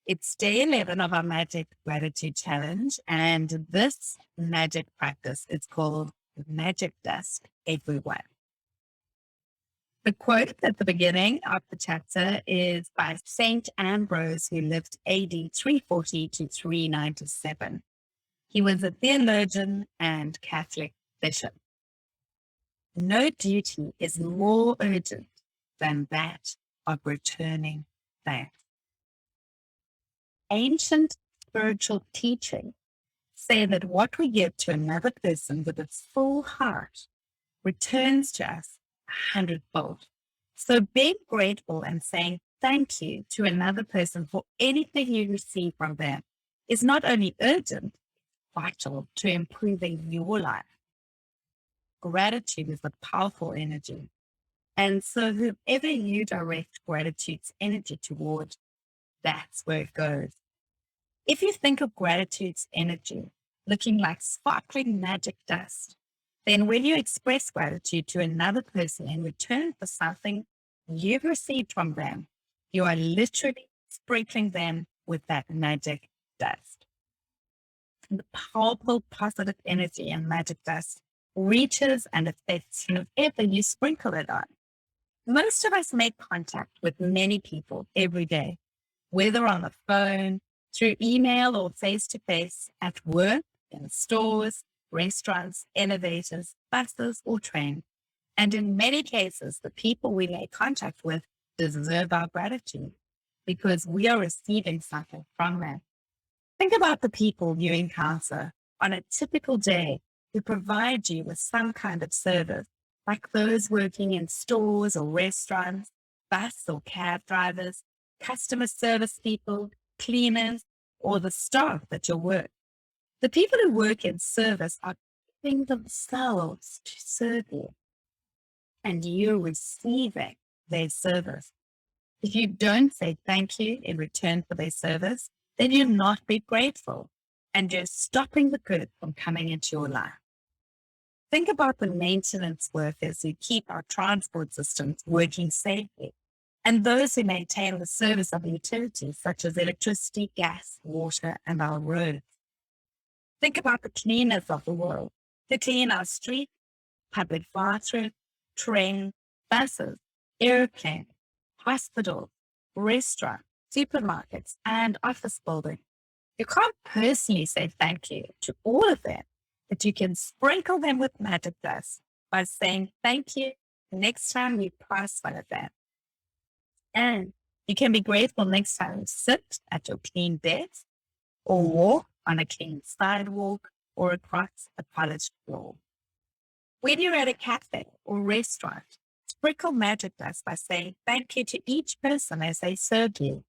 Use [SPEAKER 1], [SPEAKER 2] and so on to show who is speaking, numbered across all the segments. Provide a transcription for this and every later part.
[SPEAKER 1] It's day 11 of our Magic Gratitude Challenge. And this magic practice is called Magic Dust Everywhere. The quote at the beginning of the chapter is by Saint Ambrose, who lived AD 340 to 397. He was a theologian and Catholic bishop. No duty is more urgent than that of returning thanks. Ancient spiritual teaching say that what we give to another person with its full heart returns to us 100-fold. So being grateful and saying thank you to another person for anything you receive from them is not only urgent, vital to improving your life. Gratitude is a powerful energy. And so whoever you direct gratitude's energy toward, that's where it goes. If you think of gratitude's energy looking like sparkling magic dust, then when you express gratitude to another person in return for something you've received from them, you are literally sprinkling them with that magic dust. The powerful positive energy in magic dust reaches and affects whoever you sprinkle it on. Most of us make contact with many people every day, whether on the phone, through email or face-to-face, at work, in stores, restaurants, elevators, buses, or trains. And in many cases, the people we make contact with deserve our gratitude because we are receiving something from them. Think about the people you encounter on a typical day who provide you with some kind of service, like those working in stores or restaurants, bus or cab drivers, customer service people, cleaners, or the staff at your work. The people who work in service are giving themselves to serve you, and you're receiving their service. If you don't say thank you in return for their service, then you're not being grateful, and you're stopping the good from coming into your life. Think about the maintenance workers who keep our transport systems working safely, and those who maintain the service of utilities such as electricity, gas, water, and our roads. Think about the cleaners of the world who clean our streets, public bathrooms, trains, buses, airplanes, hospitals, restaurants, supermarkets, and office buildings. You can't personally say thank you to all of them, but you can sprinkle them with magic dust by saying thank you next time you pass one of them. And you can be grateful next time you sit at your clean bed or walk on a clean sidewalk or across a polished floor. When you're at a cafe or restaurant, sprinkle magic dust by saying thank you to each person as they serve you,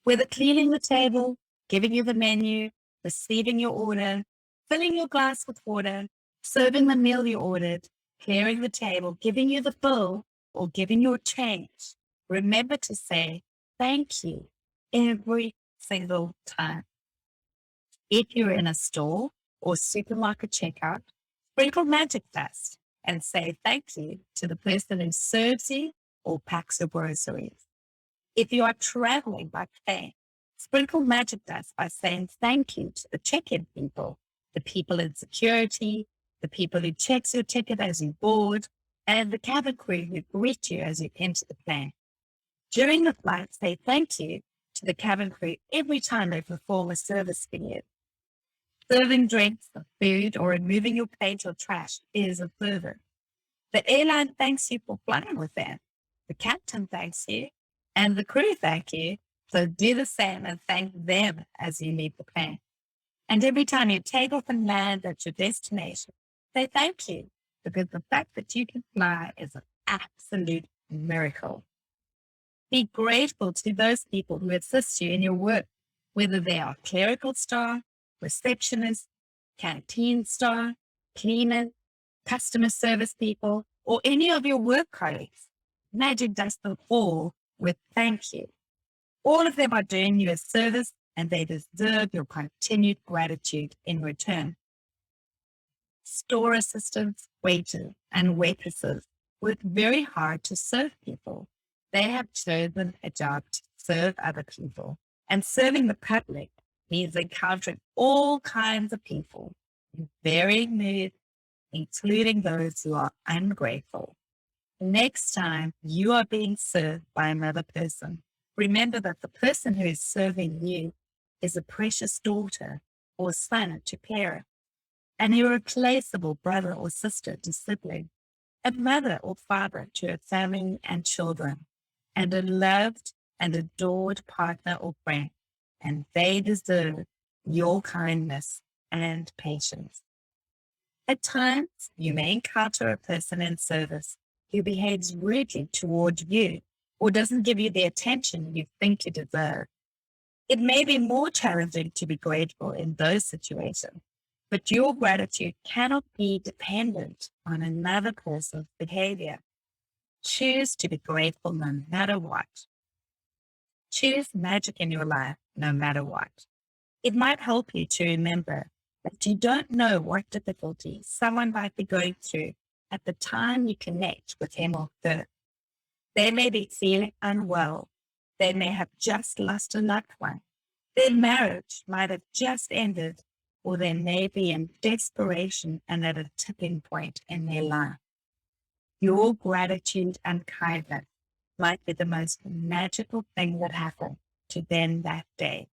[SPEAKER 1] whether cleaning the table, giving you the menu, receiving your order, filling your glass with water, serving the meal you ordered, clearing the table, giving you the bill, or giving your change. Remember to say thank you every single time. If you're in a store or supermarket checkout, sprinkle magic dust and say thank you to the person who serves you or packs your groceries. If you are traveling by plane, sprinkle magic dust by saying thank you to the check-in people, the people in security, the people who checks your ticket as you board, and the cabin crew who greet you as you enter the plane. During the flight, say thank you to the cabin crew every time they perform a service for you. Serving drinks or food or removing your plate or trash is a service. The airline thanks you for flying with them. The captain thanks you and the crew thank you. So do the same and thank them as you leave the plane. And every time you take off and land at your destination, say thank you, because the fact that you can fly is an absolute miracle. Be grateful to those people who assist you in your work, whether they are clerical staff, receptionists, canteen staff, cleaners, customer service people, or any of your work colleagues. Magic dust them all with thank you. All of them are doing you a service and they deserve your continued gratitude in return. Store assistants, waiters, and waitresses work very hard to serve people. They have chosen a job to serve other people, And serving the public means encountering all kinds of people in varying moods, including those who are ungrateful. Next time you are being served by another person, remember that the person who is serving you is a precious daughter or son to parent, an irreplaceable brother or sister to sibling, a mother or father to a family and children, and a loved and adored partner or friend. And they deserve your kindness and patience. At times, you may encounter a person in service who behaves rudely toward you or doesn't give you the attention you think you deserve. It may be more challenging to be grateful in those situations, but your gratitude cannot be dependent on another person's behavior. Choose to be grateful no matter what. Choose magic in your life no matter what. It might help you to remember that you don't know what difficulty someone might be going through at the time you connect with him or her. They may be feeling unwell. They may have just lost a loved one. Their marriage might have just ended, or they may be in desperation and at a tipping point in their life. Your gratitude and kindness might be the most magical thing that happened to them that day.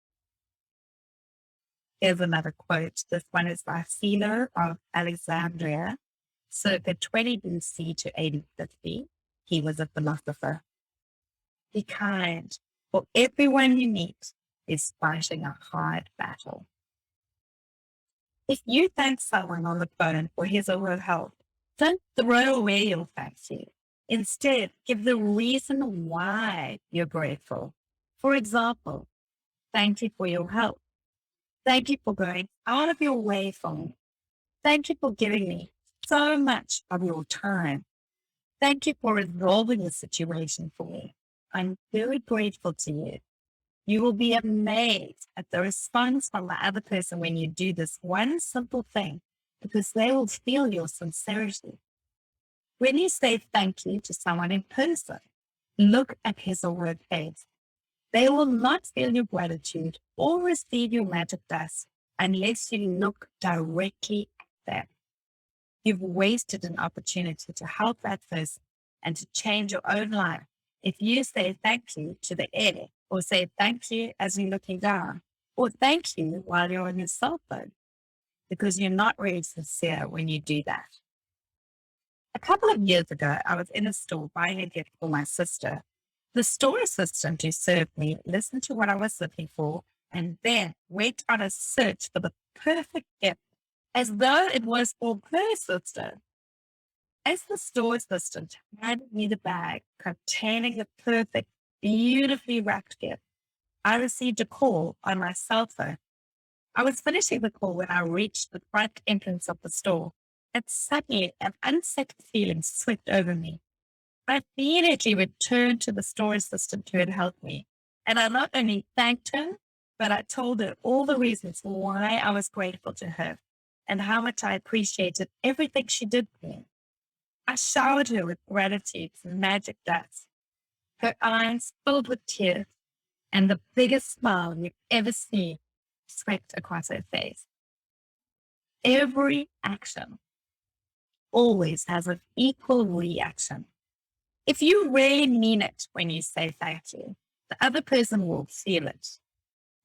[SPEAKER 1] Here's another quote. This one is by Philo of Alexandria, circa 20 BC to 80 50. He was a philosopher. Be kind, for everyone you meet is fighting a hard battle. If you thank someone on the phone for his or her help, don't throw away your thank you. Instead, give the reason why you're grateful. For example, thank you for your help. Thank you for going out of your way for me. Thank you for giving me so much of your time. Thank you for resolving the situation for me. I'm very grateful to you. You will be amazed at the response from the other person when you do this one simple thing, because they will feel your sincerity. When you say thank you to someone in person, look at his or her face. They will not feel your gratitude or receive your magic dust unless you look directly at them. You've wasted an opportunity to help that person and to change your own life if you say thank you to the air, or say thank you as you're looking down, or thank you while you're on your cell phone, because you're not really sincere when you do that. A couple of years ago, I was in a store buying a gift for my sister. The store assistant who served me listened to what I was looking for and then went on a search for the perfect gift as though it was for her sister. As the store assistant handed me the bag containing the perfect, beautifully wrapped gift, I received a call on my cell phone. I was finishing the call when I reached the front entrance of the store, and suddenly an unsettled feeling swept over me. I immediately returned to the store assistant who had helped me, and I not only thanked her, but I told her all the reasons why I was grateful to her and how much I appreciated everything she did for me. I showered her with gratitude's magic dust. Her eyes filled with tears, and the biggest smile you've ever seen swept across her face. Every action always has an equal reaction. If you really mean it when you say thank you, the other person will feel it.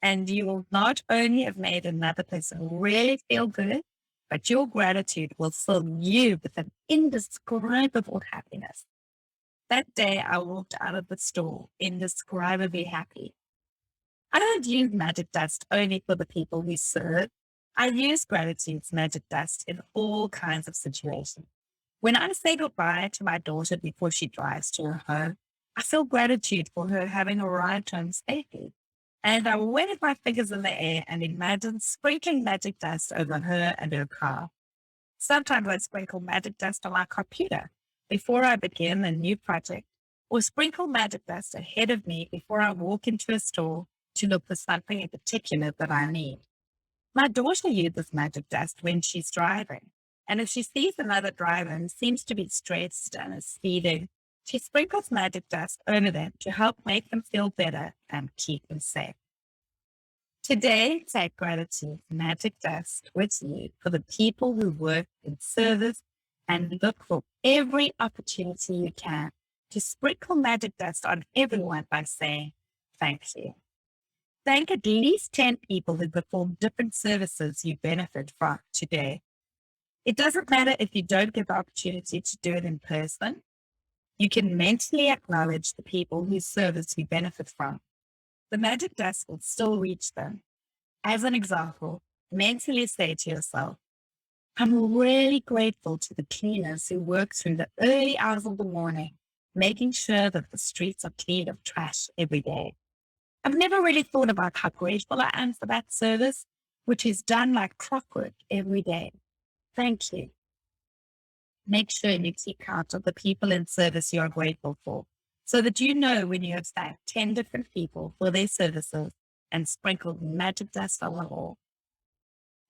[SPEAKER 1] And you will not only have made another person really feel good, but your gratitude will fill you with an indescribable happiness. That day, I walked out of the store indescribably happy. I don't use magic dust only for the people we serve. I use gratitude's magic dust in all kinds of situations. When I say goodbye to my daughter before she drives to her home, I feel gratitude for her having arrived home safely. And I wave my fingers in the air and imagine sprinkling magic dust over her and her car. Sometimes I sprinkle magic dust on my computer before I begin a new project, or sprinkle magic dust ahead of me before I walk into a store to look for something in particular that I need. My daughter uses magic dust when she's driving, and if she sees another driver and seems to be stressed and is speeding, she sprinkles magic dust over them to help make them feel better and keep them safe. Today, take gratitude magic dust with you for the people who work in service and look for every opportunity you can to sprinkle magic dust on everyone by saying thank you. Thank at least 10 people who perform different services you benefit from today. It doesn't matter if you don't get the opportunity to do it in person. You can mentally acknowledge the people whose service you benefit from. The magic dust will still reach them. As an example, mentally say to yourself, I'm really grateful to the cleaners who work through the early hours of the morning, making sure that the streets are clean of trash every day. I've never really thought about how grateful I am for that service, which is done like clockwork every day. Thank you. Make sure you keep count of the people in service you are grateful for, so that you know when you have thanked 10 different people for their services and sprinkled magic dust on them all.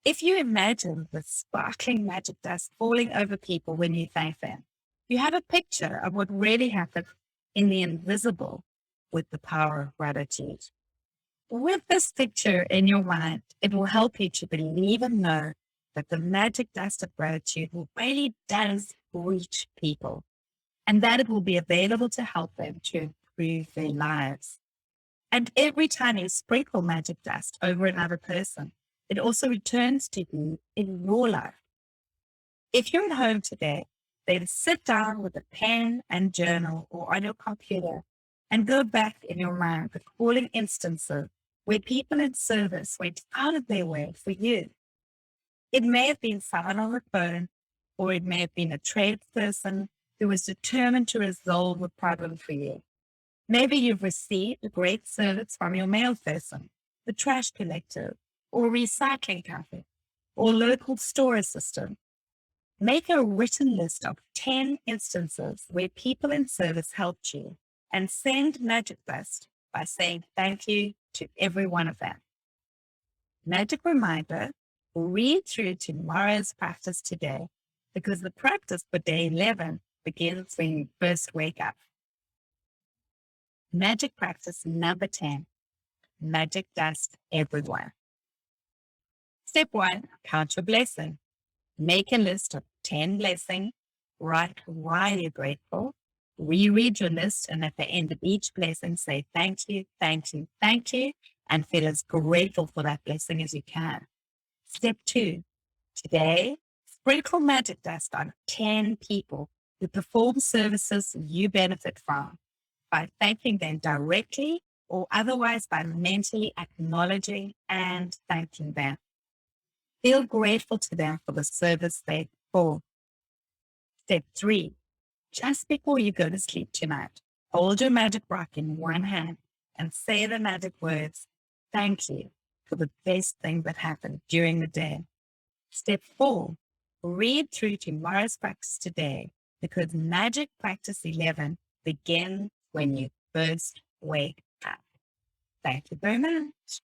[SPEAKER 1] If you imagine the sparkling magic dust falling over people when you thank them, you have a picture of what really happened in the invisible with the power of gratitude. With this picture in your mind, it will help you to believe and know that the magic dust of gratitude really does reach people, and that it will be available to help them to improve their lives. And every time you sprinkle magic dust over another person, it also returns to you in your life. If you're at home today, then sit down with a pen and journal or on your computer and go back in your mind recalling instances where people in service went out of their way for you. It may have been someone on the phone, or it may have been a tradesperson who was determined to resolve a problem for you. Maybe you've received a great service from your mail person, the trash collector, or recycling company, or local store assistant. Make a written list of 10 instances where people in service helped you and send magic dust by saying thank you to every one of them. Magic reminder, read through tomorrow's practice today, because the practice for day 11 begins when you first wake up. Magic practice number 10, magic dust everywhere. Step 1, count your blessing. Make a list of 10 blessings, write why you're grateful, reread your list, and at the end of each blessing, say thank you, thank you, thank you, and feel as grateful for that blessing as you can. Step 2, today, sprinkle magic dust on 10 people who perform services you benefit from by thanking them directly or otherwise by mentally acknowledging and thanking them. Feel grateful to them for the service they perform. Step 3, just before you go to sleep tonight, hold your magic rock in one hand and say the magic words, thank you for the best thing that happened during the day. Step 4, read through tomorrow's practice today, because magic practice 11 begins when you first wake up. Thank you very much.